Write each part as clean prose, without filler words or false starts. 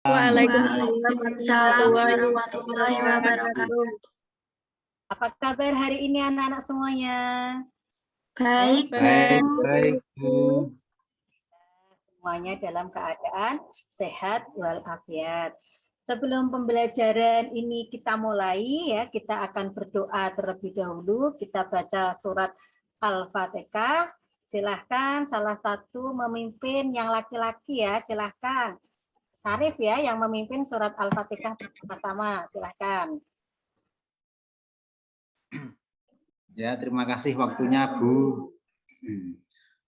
Waalaikumsalam warahmatullahi wabarakatuh. Apa kabar hari ini anak-anak semuanya? Baik, Bu. Semuanya dalam keadaan sehat walafiat. Sebelum pembelajaran ini kita mulai ya, kita akan berdoa terlebih dahulu. Kita baca surat Al-Fatihah. Silahkan salah satu memimpin yang laki-laki ya, silahkan. Syarif ya yang memimpin surat Al-Fatihah bersama-sama, silahkan. Ya, terima kasih waktunya, Bu.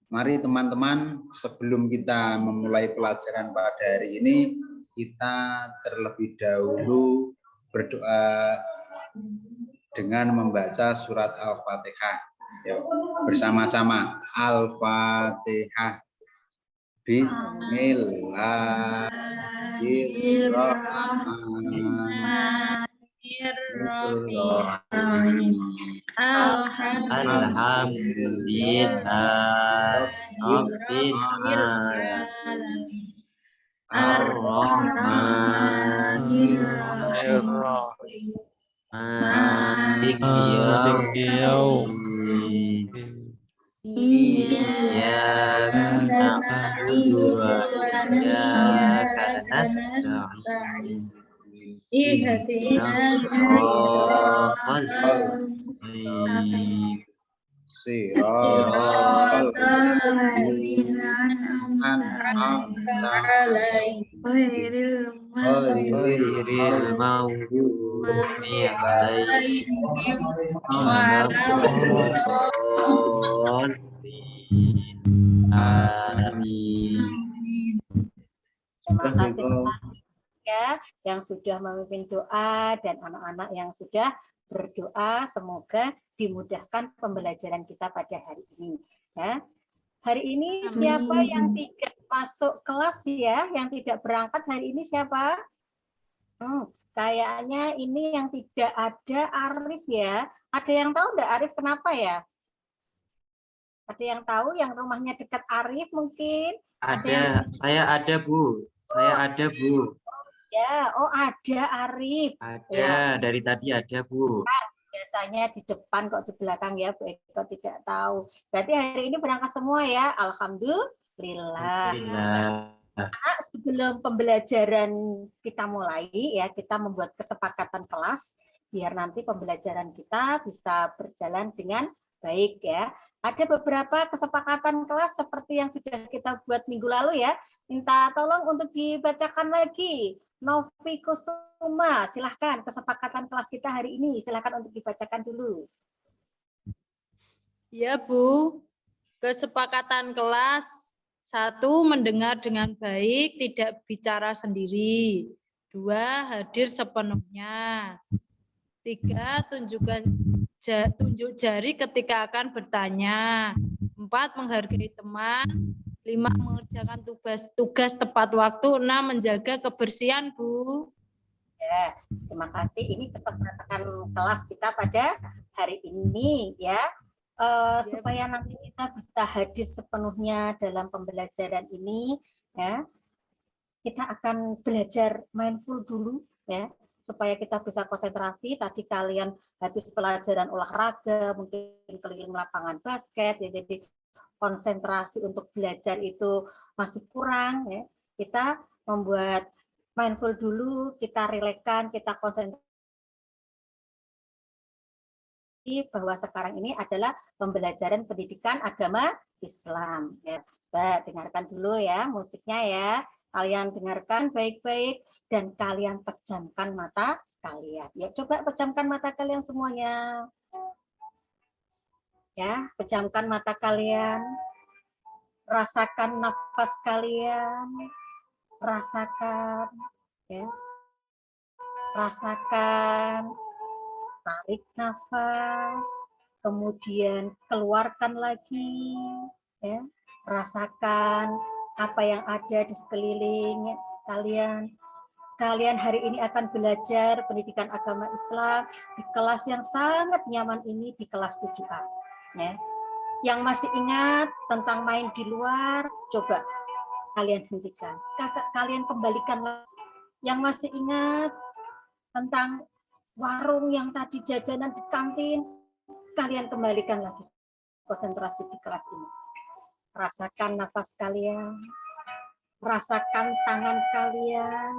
Mari teman-teman, sebelum kita memulai pelajaran pada hari ini, kita terlebih dahulu berdoa dengan membaca surat Al-Fatihah. Yuk, bersama-sama. Al-Fatihah. Bismillahirrahmanirrahim. Alhamdulillah Rabbil alamin Ar-Rahmanir-Rahim Maliki yaumiddin Iyyaka na'budu wa iyyaka nasta'in Ihdinas siratal mustaqim Siratal ghairil maghdubi alaihim waladdallin. Amin. Terima kasih ya yang sudah memimpin doa dan anak-anak yang sudah berdoa, semoga dimudahkan pembelajaran kita pada hari ini ya. Hari ini siapa yang tidak masuk kelas ya, yang tidak berangkat hari ini siapa? Kayaknya ini yang tidak ada Arif ya. Ada yang tahu enggak Arif kenapa ya? Ada yang tahu yang rumahnya dekat Arif mungkin? Ada, saya ada Bu. Saya ada Bu. Ya, oh ada Arif. Ada, ya. dari tadi ada Bu. Biasanya di depan kok di belakang ya, Bu Eko tidak tahu. Berarti hari ini berangkat semua ya, alhamdulillah. Nah, sebelum pembelajaran kita mulai ya, kita membuat kesepakatan kelas biar nanti pembelajaran kita bisa berjalan dengan baik ya. Ada beberapa kesepakatan kelas seperti yang sudah kita buat minggu lalu ya. Minta tolong untuk dibacakan lagi. Novi Kusuma, silahkan kesepakatan kelas kita hari ini, silahkan untuk dibacakan dulu. Ya Bu, kesepakatan kelas 1. Mendengar dengan baik, tidak bicara sendiri. 2. Hadir sepenuhnya. 3. Tunjuk jari ketika akan bertanya. 4. Menghargai teman. 5. Mengerjakan tugas tepat waktu. 6. Menjaga kebersihan, Bu. Ya, terima kasih. Ini kesepakatan kelas kita pada hari ini ya. Supaya nanti kita bisa hadir sepenuhnya dalam pembelajaran ini ya. Kita akan belajar mindful dulu ya, supaya kita bisa konsentrasi. Tadi kalian habis pelajaran olahraga, mungkin keliling lapangan basket ya, jadi konsentrasi untuk belajar itu masih kurang ya. Kita membuat mindful dulu, kita rilekskan, kita konsentrasi bahwa sekarang ini adalah pembelajaran pendidikan agama Islam ya. Dengarkan dulu ya musiknya ya. Kalian dengarkan baik-baik dan kalian pejamkan mata kalian. Ya, coba pejamkan mata kalian semuanya. Ya, pejamkan mata kalian. Rasakan nafas kalian. Rasakan ya. Rasakan, tarik nafas, kemudian keluarkan lagi ya. Rasakan apa yang ada di sekeliling kalian. Kalian hari ini akan belajar pendidikan agama Islam di kelas yang sangat nyaman ini, di kelas 7A ya. Yang masih ingat tentang main di luar, coba kalian hentikan. Kalian kembalikan Yang masih ingat tentang warung yang tadi jajanan di kantin, kalian kembalikan lagi konsentrasi di kelas ini. Rasakan nafas kalian, rasakan tangan kalian,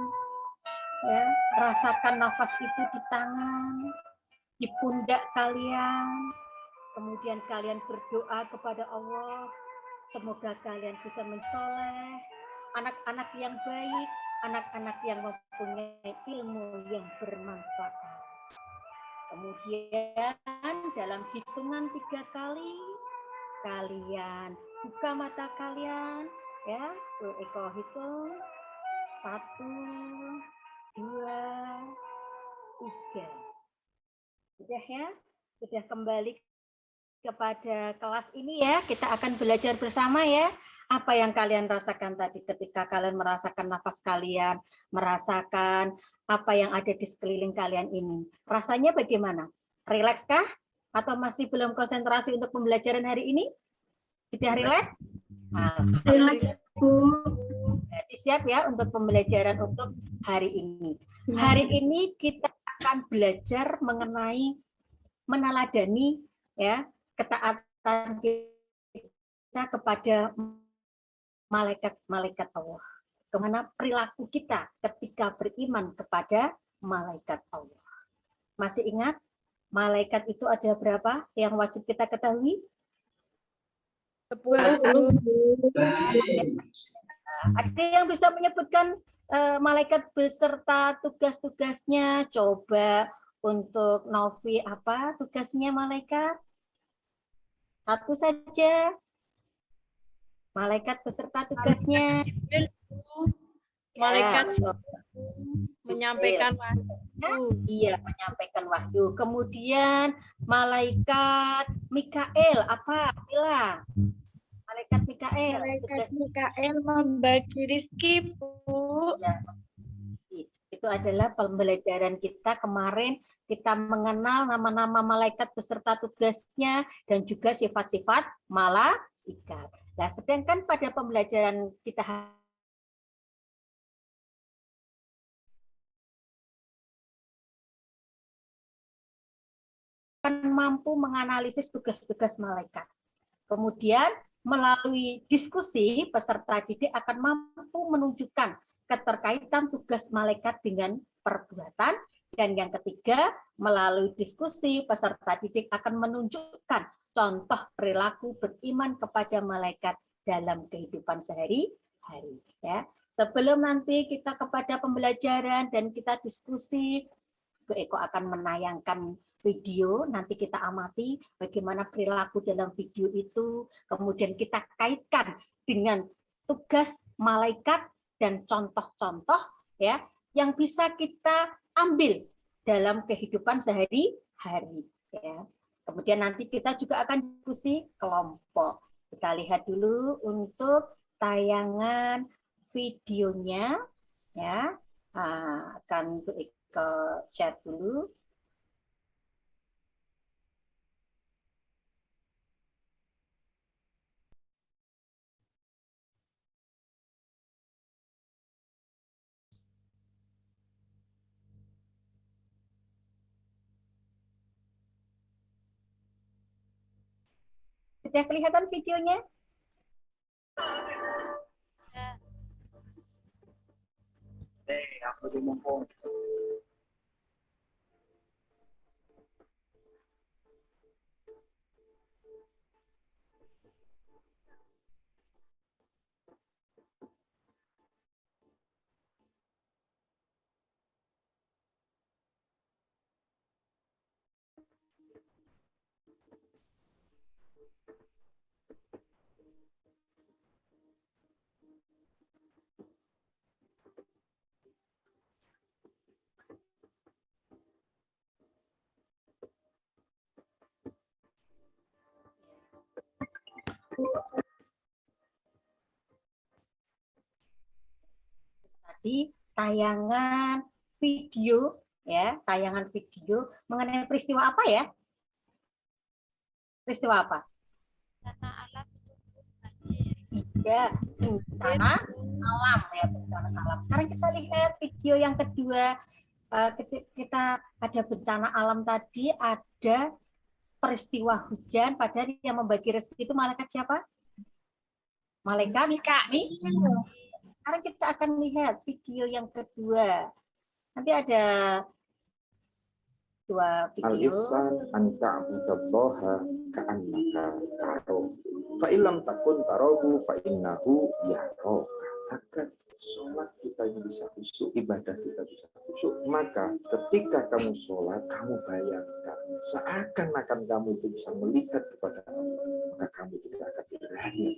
ya, rasakan nafas itu di tangan, di pundak kalian. Kemudian kalian berdoa kepada Allah, semoga kalian bisa mensoleh, anak-anak yang baik, anak-anak yang mempunyai ilmu yang bermanfaat. Kemudian dalam hitungan 3 kali, kalian buka mata kalian, ya, tuh Eko hitung, 1, 2, 3. Sudah ya, sudah kembali kepada kelas ini ya, kita akan belajar bersama ya. Apa yang kalian rasakan tadi ketika kalian merasakan nafas kalian, merasakan apa yang ada di sekeliling kalian ini. Rasanya bagaimana? Rileks kah? Atau masih belum konsentrasi untuk pembelajaran hari ini? Sudah rileks? Rileks, Bu. Berarti siap ya untuk pembelajaran untuk hari ini. Hari ini kita akan belajar mengenai meneladani ya ketaatan kita kepada malaikat-malaikat Allah. Kemana perilaku kita ketika beriman kepada malaikat Allah. Masih ingat malaikat itu ada berapa yang wajib kita ketahui? 10. Ada yang bisa menyebutkan malaikat beserta tugas-tugasnya? Coba untuk Novi, apa tugasnya malaikat? Satu saja. Malaikat beserta tugasnya. Jibril, Bu. Malaikat Ya, menyampaikan wahyu. iya, menyampaikan wahyu. Kemudian malaikat Mikael, apa? Bila? Malaikat Mikael. Malaikat Mikael membagi rezeki, Bu. Ya, itu adalah pembelajaran kita kemarin. Kita mengenal nama-nama malaikat beserta tugasnya dan juga sifat-sifat malaikat. Nah, sedangkan pada pembelajaran kita akan mampu menganalisis tugas-tugas malaikat. Kemudian melalui diskusi peserta didik akan mampu menunjukkan keterkaitan tugas malaikat dengan perbuatan. Dan yang ketiga, melalui diskusi peserta didik akan menunjukkan contoh perilaku beriman kepada malaikat dalam kehidupan sehari-hari. Ya. Sebelum nanti kita kepada pembelajaran dan kita diskusi, Bu Eko akan menayangkan video, nanti kita amati bagaimana perilaku dalam video itu, kemudian kita kaitkan dengan tugas malaikat dan contoh-contoh ya yang bisa kita ambil dalam kehidupan sehari-hari. Ya. Kemudian nanti kita juga akan diskusi kelompok. Kita lihat dulu untuk tayangan videonya, ya. Nah, akan ke share dulu. Sudah kelihatan videonya? Tadi tayangan video ya, tayangan video mengenai peristiwa apa ya? Peristiwa apa? Karena alam itu banjir. ketiga bencana alam ya, bencana alam. Sekarang kita lihat video yang kedua. Kita ada bencana alam tadi, ada peristiwa hujan, padahal yang membagi rezeki itu malaikat siapa? Malaikat Mikail. Sekarang kita akan lihat video yang kedua. Nanti ada dua video. Al-ihsan an ta'budallaha ka'annaka tarahu. Fa illam takun tarahu fa innahu yaraka. Agar sholat kita yang bisa khusyuk, ibadah kita bisa khusyuk, maka ketika kamu sholat, kamu bayangkan seakan-akan kamu itu bisa melihat kepada Allah, maka kamu tidak akan berhadiah.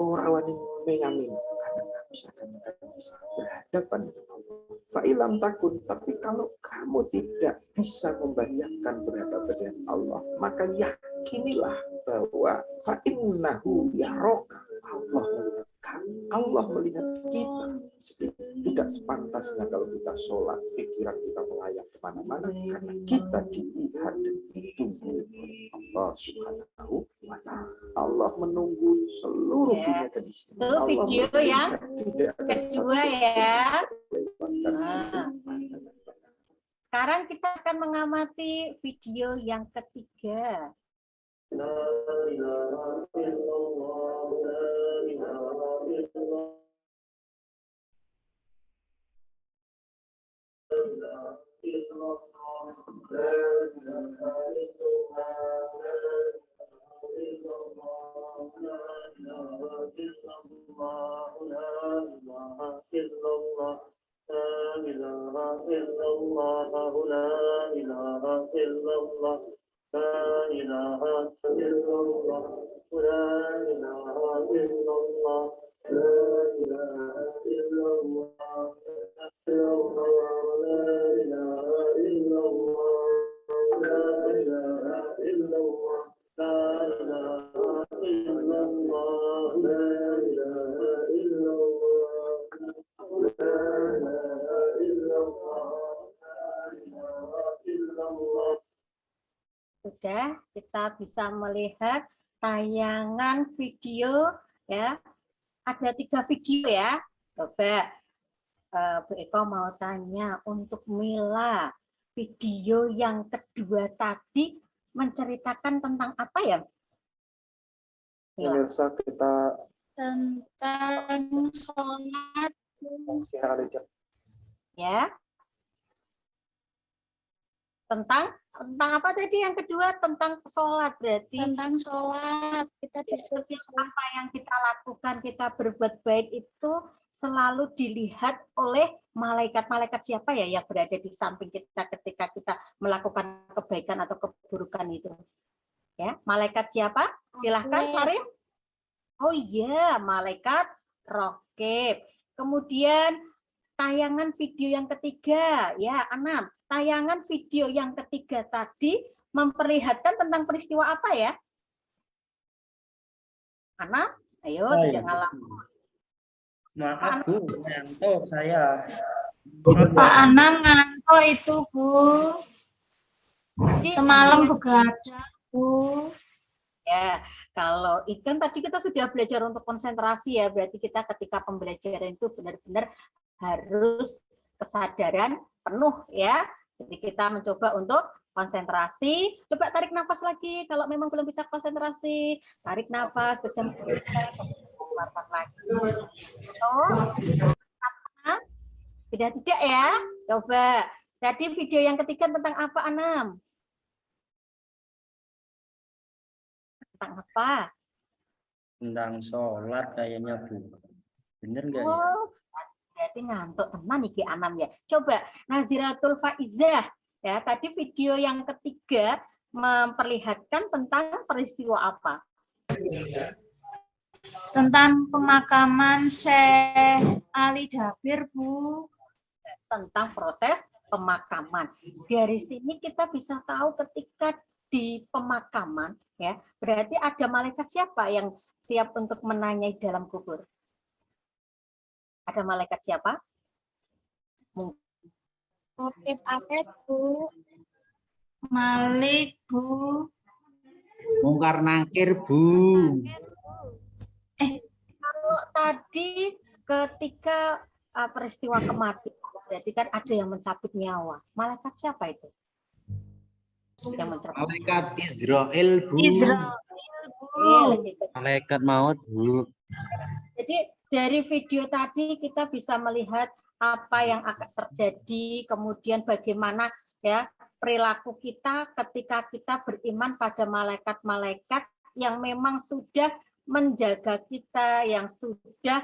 Orang ini mengamin karena kamu seakan-akan bisa berhadapan dengan Allah. Fa'ilam takun, tapi kalau kamu tidak bisa membayangkan berhadapan dengan Allah, maka yakinilah bahwa fa'innahu yaraka. Allah melihat kita. Tidak sepantasnya kalau kita sholat, pikiran kita melayang kemana-mana, karena kita dilihat dan ditunggu oleh Allah Subhanahu wa Ta'ala. Allah menunggu seluruh dunia dan isi. Itu video yang kedua ya. Sekarang kita akan mengamati video yang ketiga. Sudah kita bisa melihat tayangan video ya, ada 3 video ya. Coba Bu Eko mau tanya untuk Mila, video yang kedua tadi menceritakan tentang apa ya? Pemirsa kita Tentang sholat. Ya. Tentang apa tadi yang kedua? Tentang sholat berarti. Tentang sholat. Kita disuruh Setiap apa yang kita lakukan, kita berbuat baik itu selalu dilihat oleh malaikat-malaikat siapa ya yang berada di samping kita ketika kita melakukan kebaikan atau keburukan itu. Ya, malaikat siapa? Silahkan Syarif. Oh iya, malaikat Raqib. Kemudian tayangan video yang ketiga, ya Anam. Tayangan video yang ketiga tadi memperlihatkan tentang peristiwa apa ya? Anam, ayo tidak ngalah. Maaf Bu, ngantuk saya. Pak Anam ngantuk itu, Bu. Semalam begadang, Bu. Ya, kalau ikan tadi kita sudah belajar untuk konsentrasi ya, berarti kita ketika pembelajaran itu benar-benar harus kesadaran penuh ya. Jadi kita mencoba untuk konsentrasi. Coba tarik nafas lagi. Kalau memang belum bisa konsentrasi, tarik nafas, keluarkan lagi. Oh, tidak ya. Coba. Tadi video yang ketiga tentang apa, Anam? Tentang apa? Tentang sholat kayaknya Bu. Bener nggak ya? Oh, berarti ngantuk teman iki Anam ya. Coba Naziratul Faizah ya, tadi video yang ketiga memperlihatkan tentang peristiwa apa? Tentang pemakaman Syekh Ali Jabir, Bu. Tentang proses pemakaman. Dari sini kita bisa tahu ketika di pemakaman ya, berarti ada malaikat siapa yang siap untuk menanyai dalam kubur? Ada malaikat siapa? Khotib akad, Bu. Malik, Bu. Mungkar nakir Bu. kalau tadi ketika peristiwa kematian, berarti kan ada yang mencabut nyawa. Malaikat siapa itu? Yang mencabut. Malaikat Israel, Bu. Israel, Bu. Malaikat maut, Bu. Jadi dari video tadi kita bisa melihat apa yang akan terjadi, kemudian bagaimana ya perilaku kita ketika kita beriman pada malaikat-malaikat yang memang sudah menjaga kita, yang sudah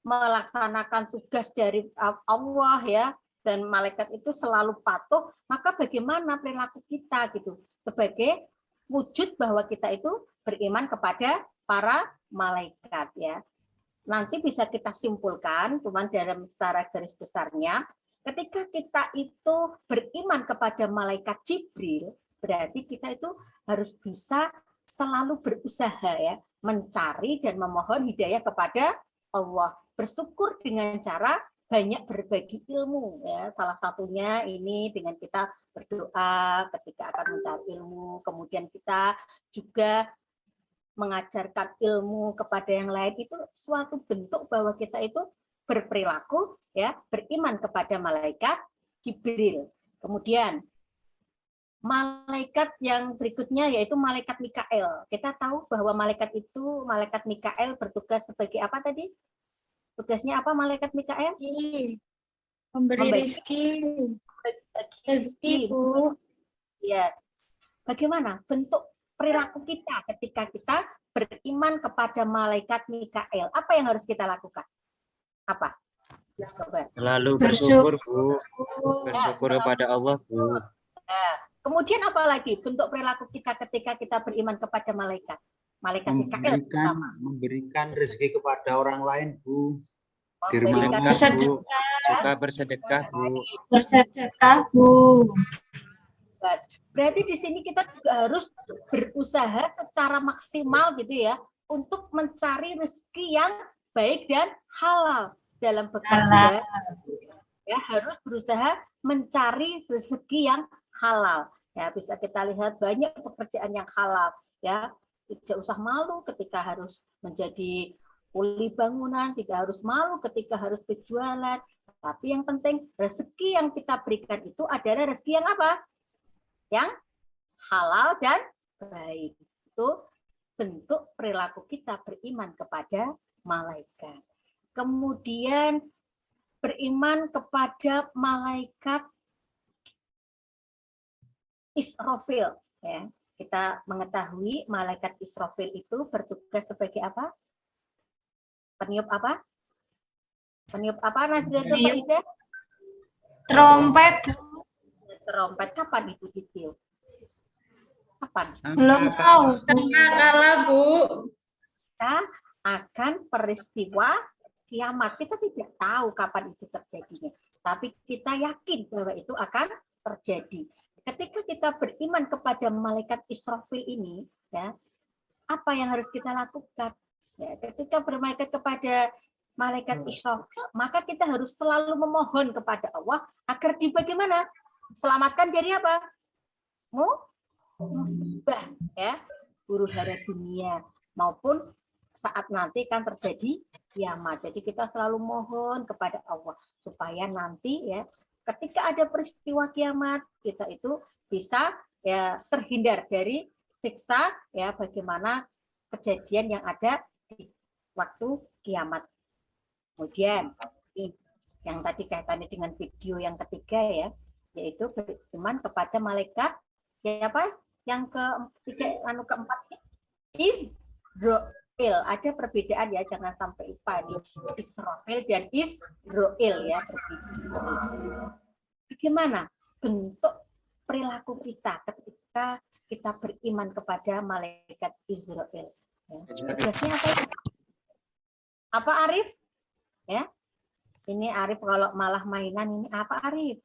melaksanakan tugas dari Allah ya, dan malaikat itu selalu patuh, maka bagaimana perilaku kita gitu sebagai wujud bahwa kita itu beriman kepada para malaikat ya. Nanti bisa kita simpulkan, cuman dalam secara garis besarnya, ketika kita itu beriman kepada malaikat Jibril, berarti kita itu harus bisa selalu berusaha ya, mencari dan memohon hidayah kepada Allah. Bersyukur dengan cara banyak berbagi ilmu ya. Salah satunya ini dengan kita berdoa ketika akan mencari ilmu, kemudian kita juga mengajarkan ilmu kepada yang lain, itu suatu bentuk bahwa kita itu berperilaku ya, beriman kepada malaikat Jibril. Kemudian malaikat yang berikutnya yaitu malaikat Mikael. Kita tahu bahwa malaikat Mikael bertugas sebagai apa tadi? Tugasnya apa malaikat Mikael? Memberi rezeki, Bu. Ya. Bagaimana bentuk perilaku kita ketika kita beriman kepada malaikat Mikael? Apa yang harus kita lakukan? Apa? Coba. Selalu bersyukur, Bu. Bersyukur kepada Allah, Bu. Nah, kemudian apa lagi bentuk perilaku kita ketika kita beriman kepada malaikat? Malaikat Mikael. Memberikan rezeki kepada orang lain, Bu. Bersedekah, Bu. Suka bersedekah, Bu. Bersedekah, Bu. Berarti di sini kita juga harus berusaha secara maksimal gitu ya untuk mencari rezeki yang baik dan halal dalam bekerja. Ya, harus berusaha mencari rezeki yang halal. Ya, bisa kita lihat banyak pekerjaan yang halal ya. Tidak usah malu ketika harus menjadi kuli bangunan, tidak harus malu ketika harus berjualan. Tapi yang penting rezeki yang kita berikan itu adalah rezeki yang apa? Yang halal dan baik. Itu bentuk perilaku kita beriman kepada malaikat. Kemudian beriman kepada malaikat Israfil. Ya. Kita mengetahui malaikat Israfil itu bertugas sebagai apa? Peniup apa? Peniup apa, Nazriatul Faiza? Trompet, Bu. Trompet kapan itu ditiup? Kapan? Belum tahu. Kalah, Bu. Kita akan peristiwa kiamat. Kita tidak tahu kapan itu terjadinya. Tapi kita yakin bahwa itu akan terjadi. Ketika kita beriman kepada malaikat Israfil ini, ya, apa yang harus kita lakukan? Ya, ketika beriman kepada malaikat Israfil, maka kita harus selalu memohon kepada Allah agar bagaimana? Selamatkan dari apa? Musibah, ya, huru hara dunia maupun saat nanti kan terjadi kiamat. Jadi kita selalu mohon kepada Allah supaya nanti ya ketika ada peristiwa kiamat kita itu bisa ya terhindar dari siksa ya bagaimana kejadian yang ada di waktu kiamat. Kemudian yang tadi kaitannya dengan video yang ketiga ya, yaitu beriman kepada malaikat siapa? Yang keempat Israel. Ada perbedaan ya, jangan sampai lupa nih. Israfil dan Israel ya berbeda. Bagaimana bentuk perilaku kita ketika kita beriman kepada malaikat Israel? Ya. Tugasnya apa? Apa Arif? Ya, ini Arif kalau malah mainan ini apa Arif?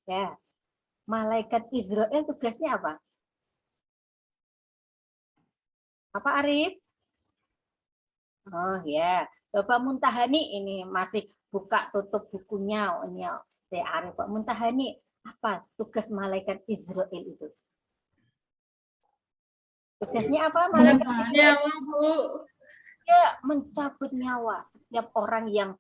Ya, malaikat Israel tugasnya apa? Apa Arif? Oh ya, Bapak Muntahani ini masih buka tutup bukunya. Ini saya Arif. Pak Muntahani, apa tugas malaikat Israel itu? Tugasnya apa malaikat Israel? Bu. dia mencabut nyawa setiap orang yang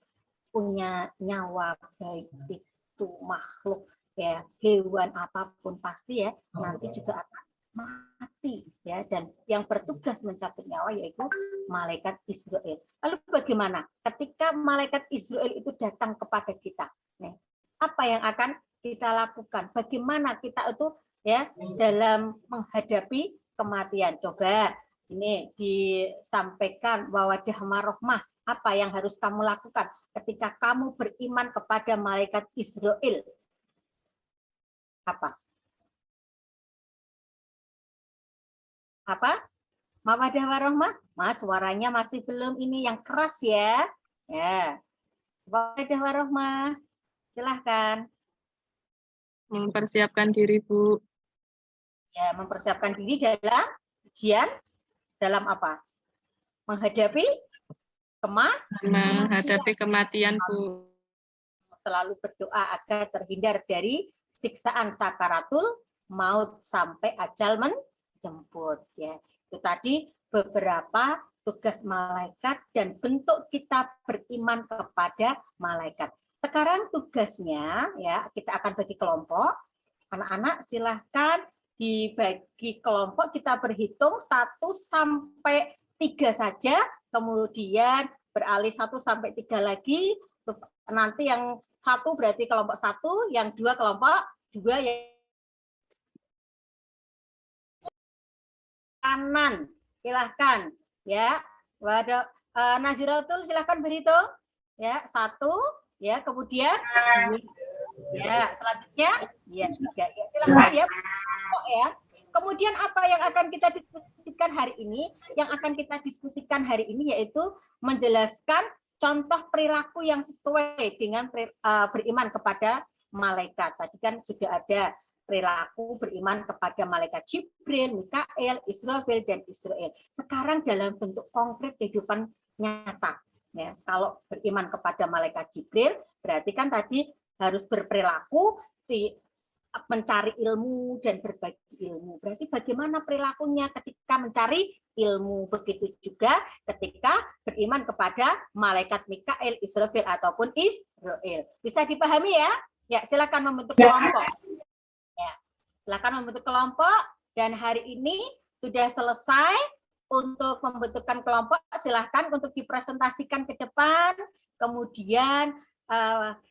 punya nyawa, baik itu makhluk ya, hewan apapun pasti ya nanti juga akan mati ya, dan yang bertugas mencabut nyawa yaitu malaikat Israel. Lalu bagaimana ketika malaikat Israel itu datang kepada kita? Nih, apa yang akan kita lakukan? Bagaimana kita itu ya dalam menghadapi kematian? Coba ini disampaikan bahwa warohmah, apa yang harus kamu lakukan ketika kamu beriman kepada malaikat Israel? Apa? Apa? Mawadah warohmah? Mas, suaranya masih belum ini yang keras ya. Ya. Mawadah warohmah. Silahkan. Mempersiapkan diri, Bu. Ya, mempersiapkan diri dalam ujian, dalam apa? Menghadapi Menghadapi kematian, Bu. Selalu berdoa agar terhindar dari siksaan sakaratul maut sampai ajal menjemput. Ya, itu tadi beberapa tugas malaikat dan bentuk kita beriman kepada malaikat. Sekarang tugasnya ya kita akan bagi kelompok. Anak-anak silahkan dibagi kelompok, kita berhitung 1 sampai 3 saja, kemudian beralih 1 sampai 3 lagi. Nanti yang 1 berarti kelompok 1, yang 2 kelompok 2, yang kanan. Silahkan ya. Waduh, Naziratul silahkan berhitung. Ya, 1 ya, kemudian 2. Ya, selanjutnya ya 3. Ya, silahkan ya. Ya. Kemudian apa yang akan kita diskusikan hari ini? Yang akan kita diskusikan hari ini yaitu menjelaskan contoh perilaku yang sesuai dengan beriman kepada malaikat. Tadi kan sudah ada perilaku beriman kepada malaikat Jibril, Mikael, Israfil, dan Israel. Sekarang dalam bentuk konkret kehidupan nyata. Ya, kalau beriman kepada malaikat Jibril, berarti kan tadi harus berperilaku mencari ilmu dan berbagi ilmu. Berarti bagaimana perilakunya ketika mencari ilmu? Begitu juga ketika beriman kepada malaikat Mikael, Israfil ataupun Israel. Bisa dipahami ya? Ya, silakan membentuk kelompok. Ya, silakan membentuk kelompok dan hari ini sudah selesai untuk membentukkan kelompok. Silakan untuk dipresentasikan ke depan. Kemudian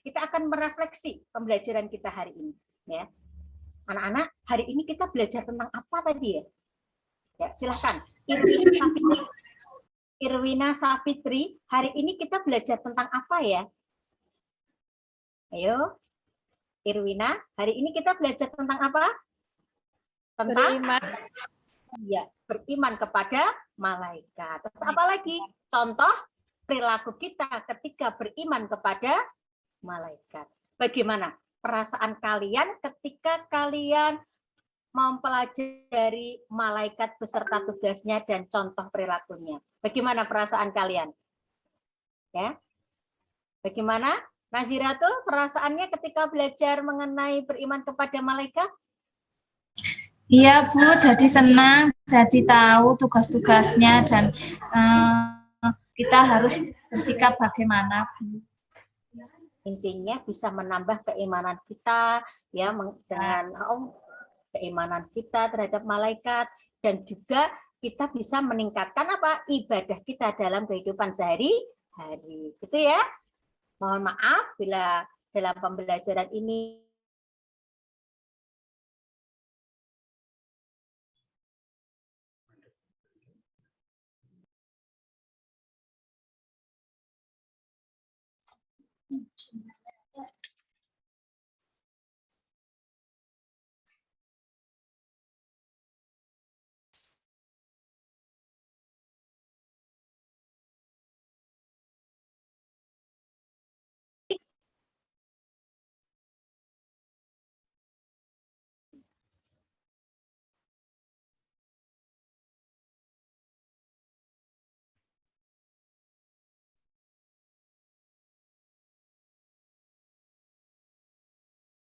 kita akan merefleksi pembelajaran kita hari ini. Ya, anak-anak, hari ini kita belajar tentang apa tadi ya? Ya, silakan. Irwina Safitri, hari ini kita belajar tentang apa ya? Ayo, Irwina, hari ini kita belajar tentang apa? Tentang Beriman. ya, beriman kepada malaikat. Terus apa lagi? Contoh perilaku kita ketika beriman kepada malaikat. Bagaimana perasaan kalian ketika kalian mempelajari malaikat beserta tugasnya dan contoh perilakunya? Bagaimana perasaan kalian? Ya. Bagaimana? Naziratul, perasaannya ketika belajar mengenai beriman kepada malaikat? Iya Bu, jadi senang, jadi tahu tugas-tugasnya dan kita harus bersikap bagaimana Bu. Intinya bisa menambah keimanan kita ya dengan keimanan kita terhadap malaikat, dan juga kita bisa meningkatkan apa? Ibadah kita dalam kehidupan sehari-hari. Gitu ya. Mohon maaf bila dalam pembelajaran ini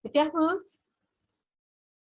sudah Bu?